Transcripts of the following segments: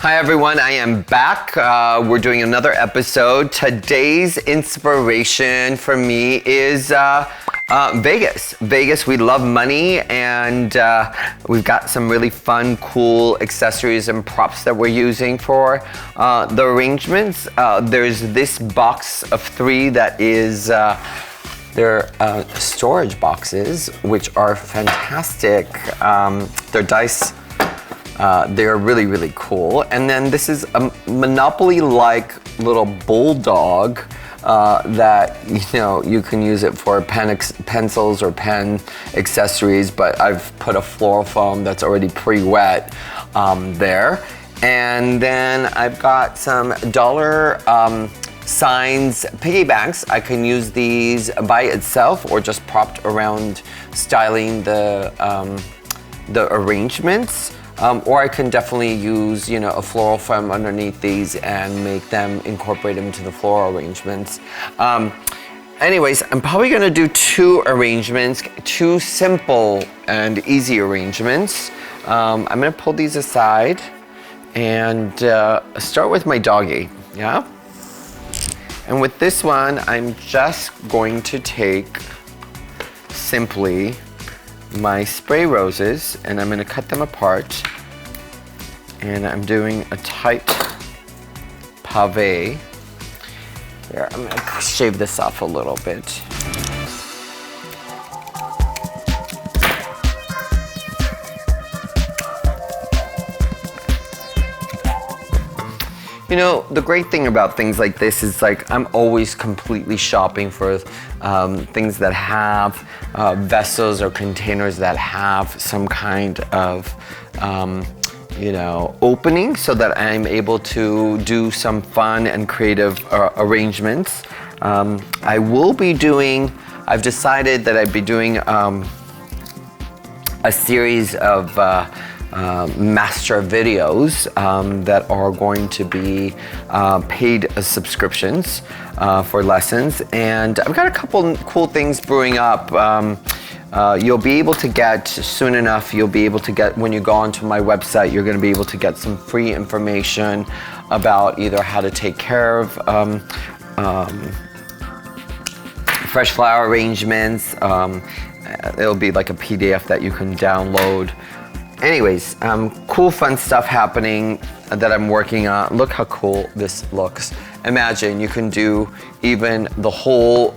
Hi everyone, I am back. We're doing another episode. Today's inspiration for me is Vegas. Vegas, we love money, and we've got some really fun, cool accessories and props that we're using for the arrangements. There's this box of 3 that is they're storage boxes, which are fantastic. They're dice. They're really, really cool. And then this is a Monopoly-like little bulldog that, you can use it for pencils or pen accessories, but I've put a floral foam that's already pre-wet there. And then I've got some dollar signs, piggy banks. I can use these by itself or just propped around styling the arrangements. Or I can definitely use, a floral foam underneath these and make them, incorporate them into the floral arrangements. Anyways, I'm probably gonna do 2 arrangements, 2 simple and easy arrangements. I'm gonna pull these aside and start with my doggy, yeah? And with this one, I'm just going to take simply my spray roses, and I'm going to cut them apart, and I'm doing a tight pave. Here, I'm going to shave this off a little bit. The great thing about things like this is I'm always completely shopping for things that have vessels or containers that have some kind of, opening, so that I'm able to do some fun and creative arrangements. I've decided that I'd be doing a series of master videos that are going to be paid subscriptions for lessons, and I've got a couple cool things brewing up. You'll be able to get soon enough, when you go onto my website, you're going to be able to get some free information about either how to take care of fresh flower arrangements. It'll be like a PDF that you can download. Anyways, cool, fun stuff happening that I'm working on. Look how cool this looks. Imagine you can do even the whole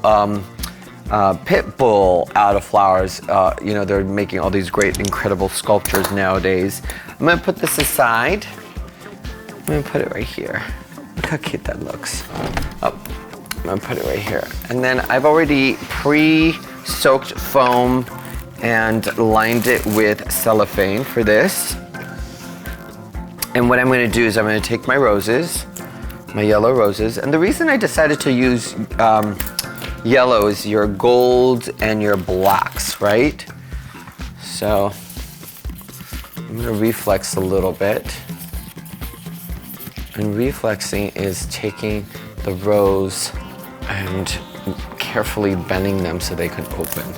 pit bull out of flowers. They're making all these great, incredible sculptures nowadays. I'm gonna put this aside. I'm gonna put it right here. Look how cute that looks. Oh, I'm gonna put it right here. And then I've already pre-soaked foam and lined it with cellophane for this. And what I'm gonna do is I'm gonna take my roses, my yellow roses, and the reason I decided to use yellow is your golds and your blacks, right? So I'm gonna reflex a little bit. And reflexing is taking the rose and carefully bending them so they can open.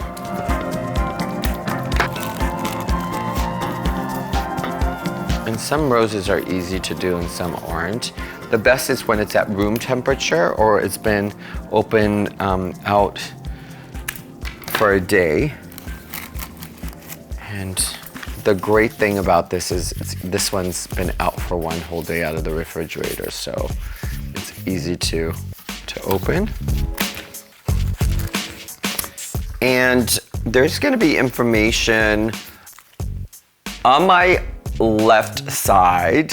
And some roses are easy to do and some aren't. The best is when it's at room temperature or it's been open out for a day. And the great thing about this is this one's been out for 1 whole day out of the refrigerator, so it's easy to open. And there's gonna be information on my left side,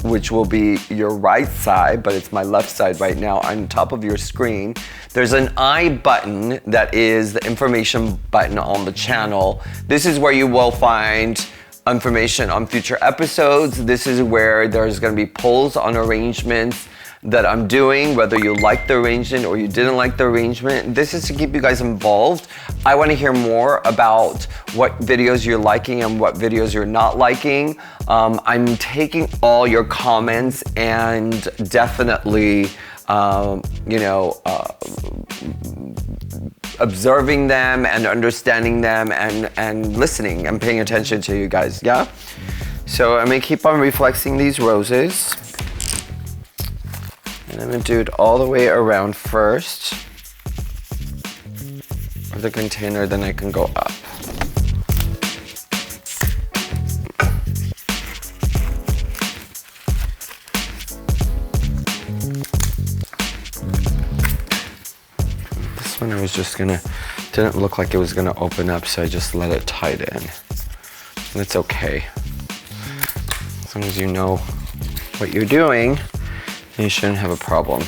which will be your right side, but it's my left side right now. On top of your screen, there's an I button that is the information button on the channel. This is where you will find information on future episodes. This is where there's gonna be polls on arrangements that I'm doing, whether you like the arrangement or you didn't like the arrangement. This is to keep you guys involved. I want to hear more about what videos you're liking and what videos you're not liking. I'm taking all your comments and definitely, observing them and understanding them and listening and paying attention to you guys, yeah? So I'm gonna keep on reflexing these roses. And I'm gonna do it all the way around first of the container, then I can go up. This one I was just gonna, didn't look like it was gonna open up, so I just let it tighten. And it's okay. As long as you know what you're doing, you shouldn't have a problem.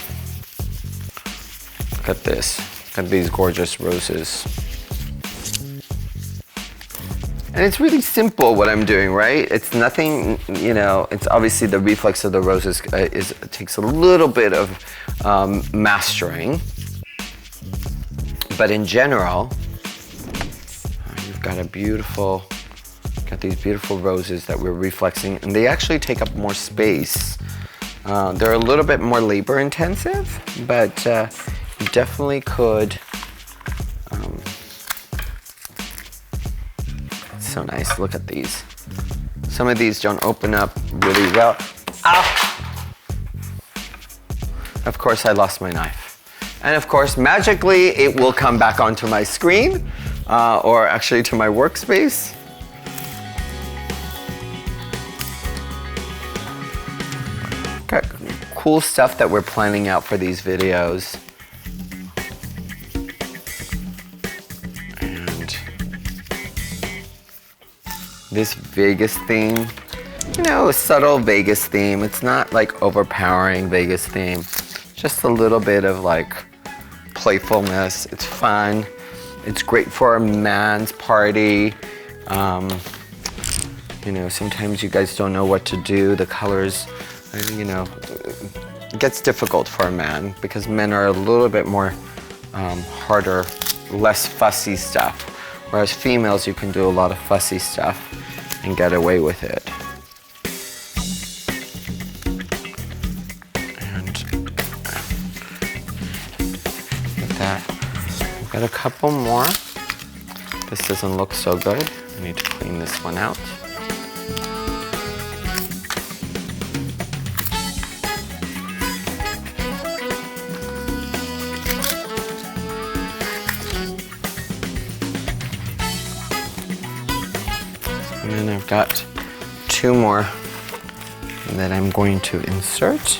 Look at this. Look at these gorgeous roses. And it's really simple what I'm doing, right? It's nothing, you know, it's obviously the reflex of the roses takes a little bit of mastering. But in general, you've got these beautiful roses that we're reflexing, and they actually take up more space. They're a little bit more labor intensive, but you definitely could. It's so nice, look at these. Some of these don't open up really well. Ah! Of course I lost my knife. And of course, magically, it will come back onto my screen, or actually to my workspace. Got cool stuff that we're planning out for these videos. And this Vegas theme, you know, a subtle Vegas theme. It's not like overpowering Vegas theme. Just a little bit of like playfulness. It's fun. It's great for a man's party. You know, sometimes you guys don't know what to do. The colors, you know, it gets difficult for a man because men are a little bit more harder, less fussy stuff. Whereas females, you can do a lot of fussy stuff and get away with it. I've got a couple more. This doesn't look so good. I need to clean this one out. And then I've got two more that I'm going to insert.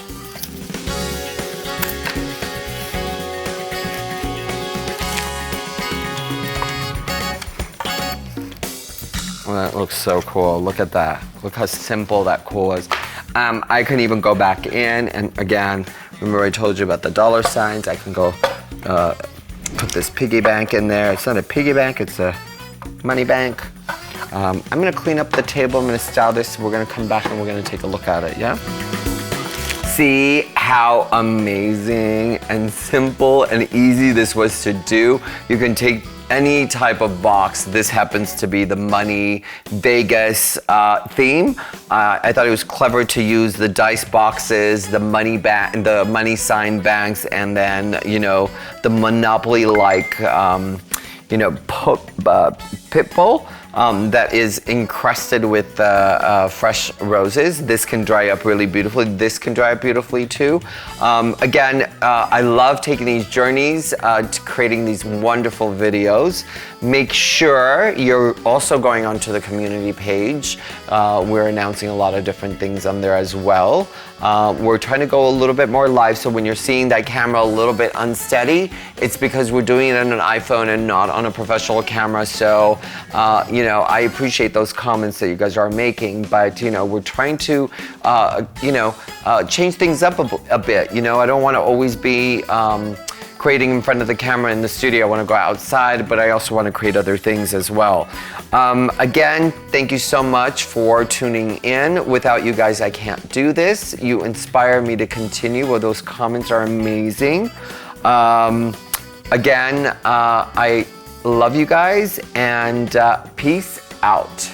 Well, that looks so cool. Look at that. Look how simple that cool is. I can even go back in, and again, remember I told you about the dollar signs. I can go put this piggy bank in there. It's not a piggy bank, it's a money bank. I'm gonna clean up the table. I'm gonna style this. We're gonna come back and we're gonna take a look at it, yeah? See how amazing and simple and easy this was to do. You can take any type of box. This happens to be the money Vegas theme. I thought it was clever to use the dice boxes, the money sign banks, and then, you know, the Monopoly-like, you know, pit bull that is encrusted with fresh roses. This can dry up really beautifully. This can dry up beautifully too. Again, I love taking these journeys to creating these wonderful videos. Make sure you're also going onto the community page. We're announcing a lot of different things on there as well. We're trying to go a little bit more live, so when you're seeing that camera a little bit unsteady, it's because we're doing it on an iPhone and not on a professional camera. So, you know, I appreciate those comments that you guys are making, but, you know, we're trying to, you know, change things up a bit. You know, I don't want to always be creating in front of the camera in the studio. I want to go outside, but I also want to create other things as well. Again, thank you so much for tuning in. Without you guys, I can't do this. You inspire me to continue. Well, those comments are amazing. Again, I love you guys, and peace out.